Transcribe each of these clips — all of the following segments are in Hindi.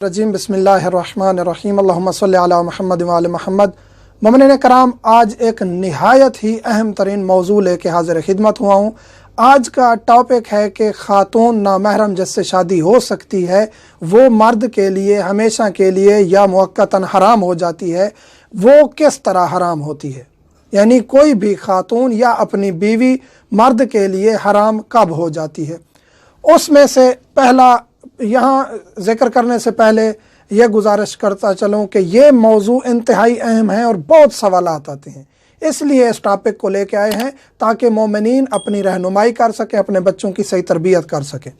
रजीम बिस्मिल्लाहिर्रहमानिर्रहीम अल्लाहुम्मा सल्लि अला मुहम्मद व आले मुहम्मद। मोमिनीन कराम, आज एक निहायत ही अहम तरीन मौजू लेके हाजिर खिदमत हुआ हूँ। आज का टॉपिक है कि ख़ातून नामहरम जिससे शादी हो सकती है वो मर्द के लिए हमेशा के लिए या मुअक्कतन हराम हो जाती है, वो किस तरह हराम होती है। यानी कोई भी ख़ातून या अपनी बीवी मर्द के लिए हराम कब हो जाती है। उसमें से पहला, यहाँ ज़िक्र करने से पहले यह गुजारिश करता चलूँ कि ये मौजू इंतहाई अहम है और बहुत सवालात आते हैं, इसलिए इस टॉपिक को लेके आए हैं ताकि मोमिनीन अपनी रहनुमाई कर सके, अपने बच्चों की सही तरबियत कर सके।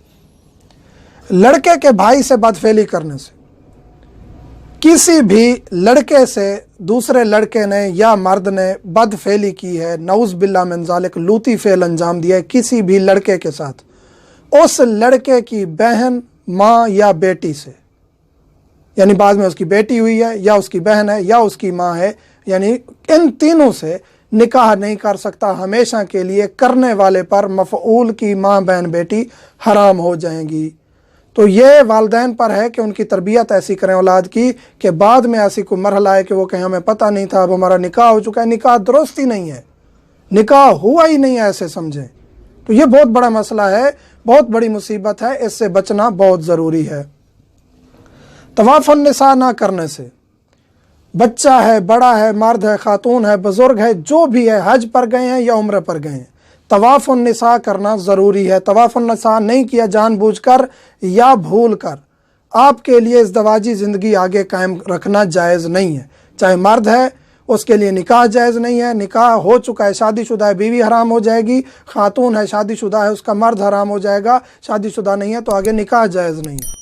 लड़के के भाई से बदफेली करने से, किसी भी लड़के से दूसरे लड़के ने या मर्द ने बदफेली की है, नऊज़ बिल्लाह मिन ज़ालिक, लूती फेल अंजाम दिया है किसी भी लड़के के साथ, उस लड़के की बहन, माँ या बेटी से, यानी बाद में उसकी बेटी हुई है या उसकी बहन है या उसकी माँ है, यानी इन तीनों से निकाह नहीं कर सकता। हमेशा के लिए करने वाले पर मफ़ऊल की माँ, बहन, बेटी हराम हो जाएंगी। तो ये वालिदैन पर है कि उनकी तरबियत ऐसी करें औलाद की कि बाद में ऐसी कोई मरहला है कि वो कहें हमें पता नहीं था, अब हमारा निकाह हो चुका है। निकाह दुरुस्त ही नहीं है, निकाह हुआ ही नहीं है, ऐसे समझें। तो ये बहुत बड़ा मसला है, बहुत बड़ी मुसीबत है, इससे बचना बहुत ज़रूरी है। तवाफ़ुन निसा ना करने से, बच्चा है, बड़ा है, मर्द है, ख़ातून है, बुज़ुर्ग है, जो भी है, हज पर गए हैं या उम्र पर गए हैं, तवाफ़ुन निसा करना ज़रूरी है। तवाफ़ुन निसा नहीं किया जानबूझकर या भूल कर, आपके लिए इज़्दवाजी ज़िंदगी आगे कायम रखना जायज़ नहीं है। चाहे मर्द है उसके लिए निकाह जायज़ नहीं है, निकाह हो चुका है, शादीशुदा है, बीवी हराम हो जाएगी। ख़ातून है, शादीशुदा है, उसका मर्द हराम हो जाएगा। शादीशुदा नहीं है तो आगे निकाह जायज़ नहीं है।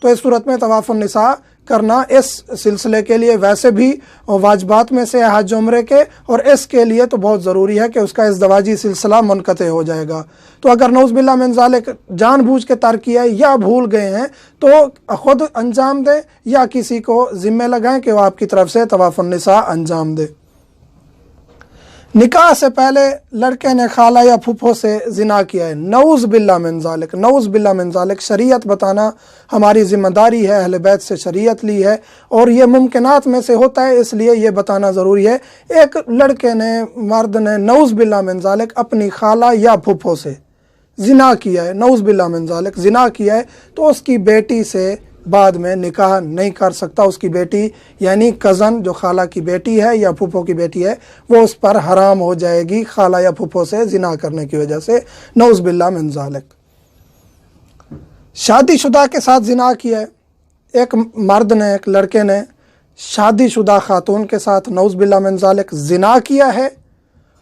तो इस सूरत में तवाफ़ुन निसा करना इस सिलसिले के लिए वैसे भी वाजिबात में से हज उम्रे के, और इसके लिए तो बहुत ज़रूरी है कि उसका इज़्दवाजी सिलसिला मुनक़ते हो जाएगा। तो अगर नऊज़ बिल्लाह मिन ज़ालिक जानबूझ के तर्क किया है या भूल गए हैं तो ख़ुद अंजाम दें या किसी को ज़िम्मे लगाएं कि वो आपकी तरफ से तवाफ़ुन निसा अंजाम दे। निकाह से पहले लड़के ने खाला या फूफो से जिना किया है, नऊज़ बिल्लाह मिन ज़ालिक, नऊज़ बिल्लाह मिन ज़ालिक। शरीयत बताना हमारी ज़िम्मेदारी है, अहले बैत से शरीयत ली है और ये मुमकिनात में से होता है, इसलिए ये बताना ज़रूरी है। एक लड़के ने, मर्द ने, नऊज़ बिल्लाह मिन ज़ालिक अपनी खाला या फूफो से जिना किया है, नऊज़ बिल्लाह मिन ज़ालिक जिना किया है, तो उसकी बेटी से बाद में निकाह नहीं कर सकता। उसकी बेटी यानी कज़न, जो खाला की बेटी है या फूफो की बेटी है, वो उस पर हराम हो जाएगी खाला या फूफो से जिना करने की वजह से, नऊज़ बिल्लाह मिन ज़ालिक। शादीशुदा के साथ जिना किया है, एक मर्द ने, एक लड़के ने शादीशुदा ख़ातून के साथ नऊज़ बिल्लाह मिन ज़ालिक जिना किया है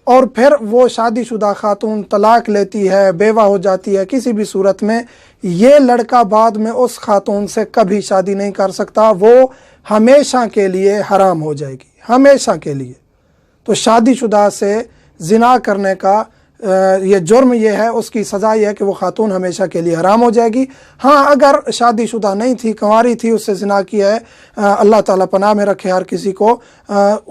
और फिर वो शादीशुदा ख़ातून तलाक लेती है, बेवा हो जाती है, किसी भी सूरत में ये लड़का बाद में उस ख़ातून से कभी शादी नहीं कर सकता, वो हमेशा के लिए हराम हो जाएगी, हमेशा के लिए। तो शादीशुदा से ज़िना करने का ये जुर्म ये है, उसकी सज़ा ये है कि वो ख़ातून हमेशा के लिए हराम हो जाएगी। हाँ, अगर शादीशुदा नहीं थी, कंवारी थी, उससे ज़िना किया है, अल्लाह ताला पनाह में रखे हर किसी को,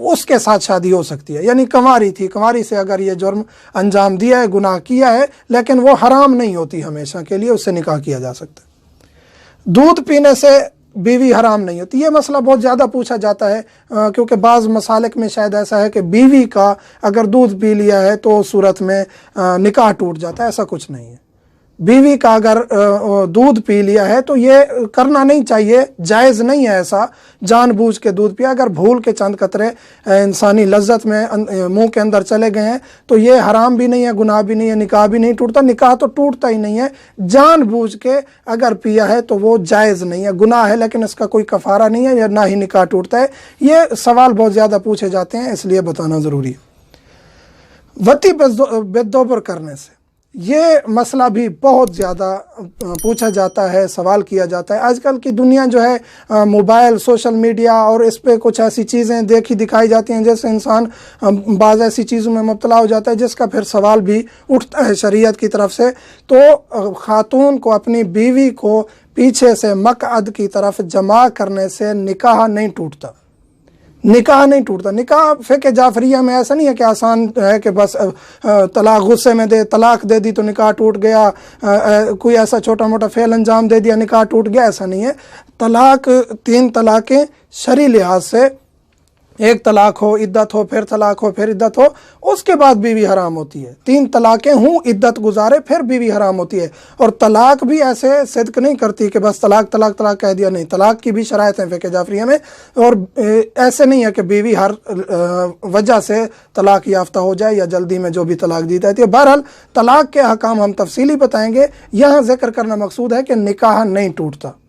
उसके साथ शादी हो सकती है। यानी कंवारी थी, कंवारी से अगर ये जुर्म अंजाम दिया है, गुनाह किया है, लेकिन वो हराम नहीं होती हमेशा के लिए, उससे निकाह किया जा सकता है। दूध पीने से बीवी हराम नहीं होती, ये मसला बहुत ज़्यादा पूछा जाता है, क्योंकि बाज़ मसालिक में शायद ऐसा है कि बीवी का अगर दूध पी लिया है तो सूरत में निकाह टूट जाता है। ऐसा कुछ नहीं है। बीवी का अगर दूध पी लिया है तो ये करना नहीं चाहिए, जायज़ नहीं है ऐसा जानबूझ के दूध पिया। अगर भूल के चंद कतरे इंसानी लज्जत में मुंह के अंदर चले गए हैं तो ये हराम भी नहीं है, गुनाह भी नहीं है, निकाह भी नहीं टूटता। निकाह तो टूटता ही नहीं है। जानबूझ के अगर पिया है तो वो जायज़ नहीं है, गुनाह है, लेकिन इसका कोई कफ़ारा नहीं है या ना ही निकाह टूटता है। ये सवाल बहुत ज़्यादा पूछे जाते हैं, इसलिए बताना ज़रूरी है। वती बेदोबर करने से, ये मसला भी बहुत ज़्यादा पूछा जाता है, सवाल किया जाता है। आजकल की दुनिया जो है मोबाइल, सोशल मीडिया और इस पे कुछ ऐसी चीज़ें देखी दिखाई जाती हैं जैसे इंसान बाज़ ऐसी चीज़ों में मुब्तला हो जाता है जिसका फिर सवाल भी उठता है शरीयत की तरफ से। तो ख़ातून को अपनी बीवी को पीछे से मक़अद की तरफ जमा करने से निकाह नहीं टूटता, निकाह नहीं टूटता। निकाह फ़िक़्ह जाफरिया में ऐसा नहीं है कि आसान है कि बस तलाक गुस्से में तलाक दे दी तो निकाह टूट गया, कोई ऐसा छोटा मोटा फ़ेल अंजाम दे दिया निकाह टूट गया, ऐसा नहीं है। तलाक 3 तलाक़ें शरई लिहाज से, एक तलाक हो, इद्दत हो, फिर तलाक हो, फिर इद्दत हो, उसके बाद बीवी हराम होती है। 3 तलाक़ें हों, इद्दत गुजारे, फिर बीवी हराम होती है। और तलाक भी ऐसे सिद्क नहीं करती कि बस तलाक तलाक तलाक कह दिया, नहीं, तलाक की भी शराइत हैं फ़िक़्ह जाफरिया में। और ऐसे नहीं है कि बीवी हर वजह से तलाक याफ्ता हो जाए या जल्दी में जो भी तलाक दी जाती है। बहरहाल तलाक के अहकाम हम तफसीली बताएंगे, यहाँ जिक्र करना मकसूद है कि निकाह नहीं टूटता।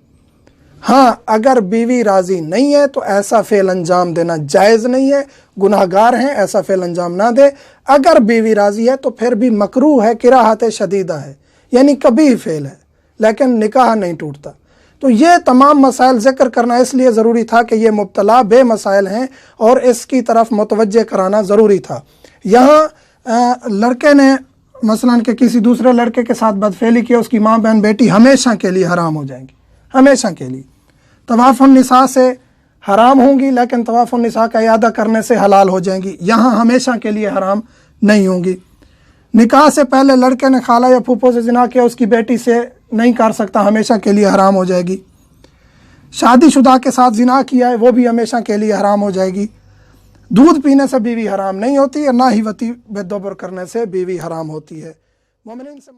हाँ, अगर बीवी राज़ी नहीं है तो ऐसा फ़ेल अंजाम देना जायज़ नहीं है, गुनाहगार हैं, ऐसा फ़ेल अंजाम ना दे। अगर बीवी राज़ी है तो फिर भी मकरूह है, किराहत शदीदा है, यानी कभी फ़ेल है, लेकिन निकाह नहीं टूटता। तो ये तमाम मसाइल ज़िक्र करना इसलिए ज़रूरी था कि ये मुब्तला बे मसाइल हैं और इसकी तरफ मुतवज्जे कराना ज़रूरी था। यहाँ लड़के ने मसलन के किसी दूसरे लड़के के साथ बदफेली की, उसकी माँ बहन बेटी हमेशा के लिए हराम हो जाएंगी, हमेशा के लिए। तवाफ़ुन निसा से हराम होंगी, लेकिन तवाफ़ुन निसा का इयादा करने से हलाल हो जाएंगी, यहाँ हमेशा के लिए हराम नहीं होंगी। निकाह से पहले लड़के ने खाला या फूफो से जिना किया, उसकी बेटी से नहीं कर सकता, हमेशा के लिए हराम हो जाएगी। शादीशुदा के साथ जिना किया है, वो भी हमेशा के लिए हराम हो जाएगी। दूध पीने से बीवी हराम नहीं होती और ना ही वती बेदोबर करने से बीवी हराम होती है। मोमिनीन से